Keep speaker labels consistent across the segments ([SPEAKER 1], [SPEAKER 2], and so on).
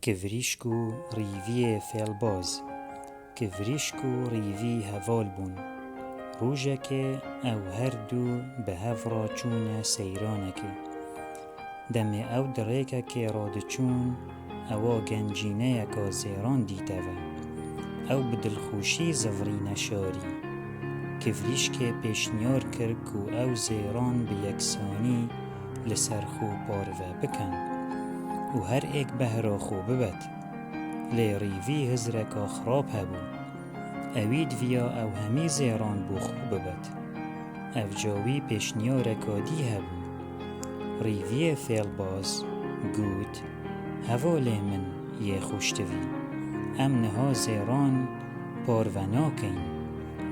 [SPEAKER 1] کڤریشکو ریوی فیلباز کڤریشکو ریوی هوال بون روژکه او هر دو به هفرا چون سیرانکه دم او دریکه که راد چون او گنجینه یکا زیران دیته و او بدلخوشی زفری نشاری کڤریشکه پیشنیار کرد که او زیران به یکسانی لسرخو پارو بکن و هر ایک بهرا خو ببد لی ریوی هزرکا خراب هبو اوید ویا او همی زیران بو خو ببد او جاوی پیشنیارکا دی هبو ریوی فیلباز گود هوالی من یه خوشتوی ام نها زیران پاروناکین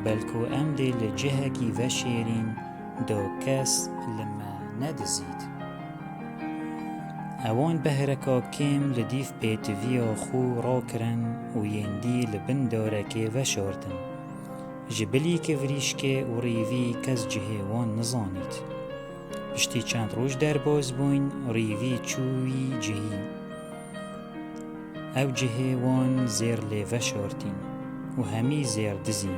[SPEAKER 1] بلکو ام دی لجهکی وشیرین دا کس لما ندزید اوان بهرکا کم لدیف پیتویا خو را کرن و یندی لبن دارکه و شارتن جبلی کڤریشکه و ریوی کس جهوان نزانید پشتی چند روش در باز بوین ریوی چوی جهی او جهوان زیر لی و شارتین و همی زیر دزین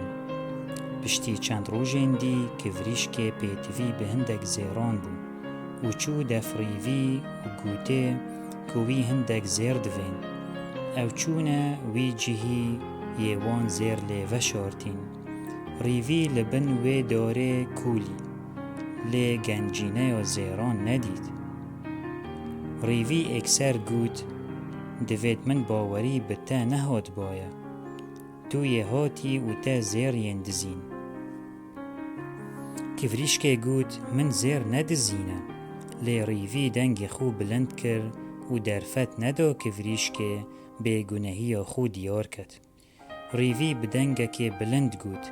[SPEAKER 1] پشتی چند روش اندی کڤریشکه پیتوی به هندک زیران بو و چو دف ریوی و گوته کوی هندک زیر دوین او چونه وی جهی یوان زیر لی و شارتین ریوی لبن وی داره کولی لی گنجینه یا زیران ندید ریوی اکسر گوت دوید من باوری به تا نهاد بایا تو یه هاتی و تا زیر یندزین کڤریشکه گوت من زیر ندزینه لی ریوی دنگ خو بلند کر و درفت ندا کڤریشکه بیگناهی خو دیار کد ریوی بدنگ که بلند گوت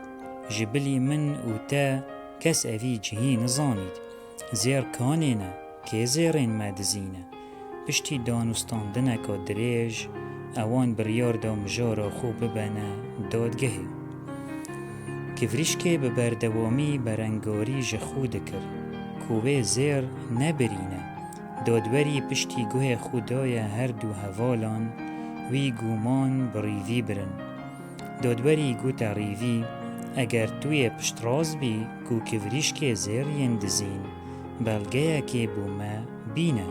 [SPEAKER 1] جبلی من و تا کس اوی جهی نزانید زیر کانینه که زیرین مدزینه پشتی دانستاندنه که دریج اوان بریار دا مجارا خو ببنه دادگهی کڤریشکه ببردوامی برنگاری جخو دکر کوه زیر نبرینه دادوری پشتی گوه خدای هر دو هوالان وی گومان بریوی برن دادوری گوتا ریوی اگر توی پشت راز بی کو کڤریشکه زیر یندزین بلگه که بومه بینه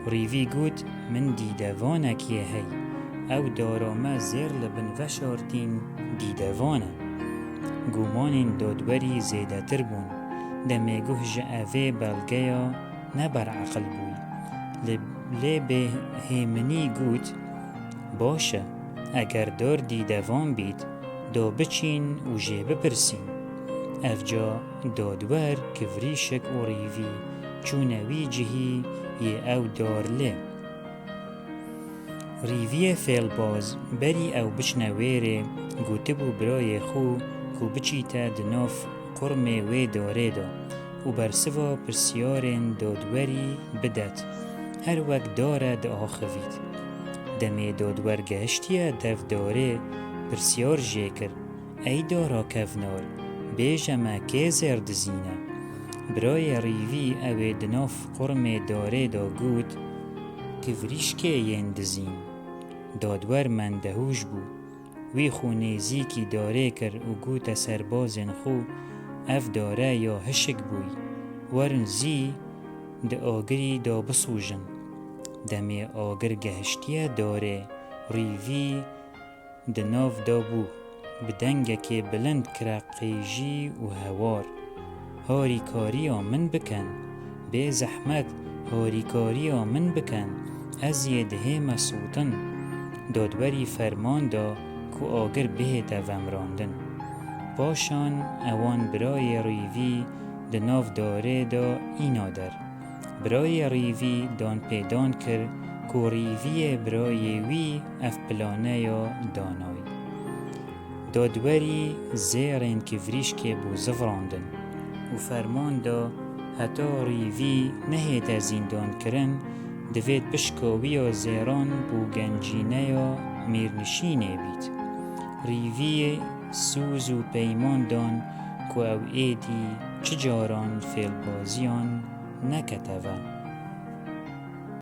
[SPEAKER 1] ریوی گوت من دیدوانه که هی او دارامه زیر لبن وشارتین دیدوانه گومان دادوری زیده تر بون دمی گوه جعوه بلگیا نبر عقل بوی لی به هیمنی گوت باشه اگر دار دیدوان بید دا بچین و جه بپرسین افجا دادور کڤریشک و ریوی چونوی جهی یه او دار لی ریوی فیلباز بری او بچنویره گوته بو برای خو کو بچیتا دناف قرم وی داره دا و برسوا پرسیارین دادوری بدد هر وقت داره دا آخوید دمی دادور گشتیه دف داره پرسیار جیکر ای دارا کفنار بیجمه که زرد زینه برای ریوی اوی دناف قرم داره دا گود کڤریشکه یندزین دادور من دهوش بو وی خو نیزیکی داره کر و گوت سربازن خو اف داره یا هشک بوی ورن زی ده آگری دا بسوژن دمی آگر گهشتیه داره ریوی ده ناف دا بو بدنگه که بلند کرقیجی و هوار هاری کاری من بکن به زحمت هاری کاری من بکن از یه ده مسوطن دادوری فرمان دا کو آگر به دوام راندن پاشان اوان برای ریوی ده ناف داره دا اینا در برای ریوی دان پیدان کر کو ریوی برای وی اف پلانه یا دانای دادوری زیرین کڤریشکه بو زفراندن و فرمان دا حتی ریوی نهیت زیندان کرن دوید پشکاوی یا زیران بو گنجینه یا میرنشینه بید ریوی سوز و پیمان دان که او ایدی چجاران فیلبازیان نکتوه.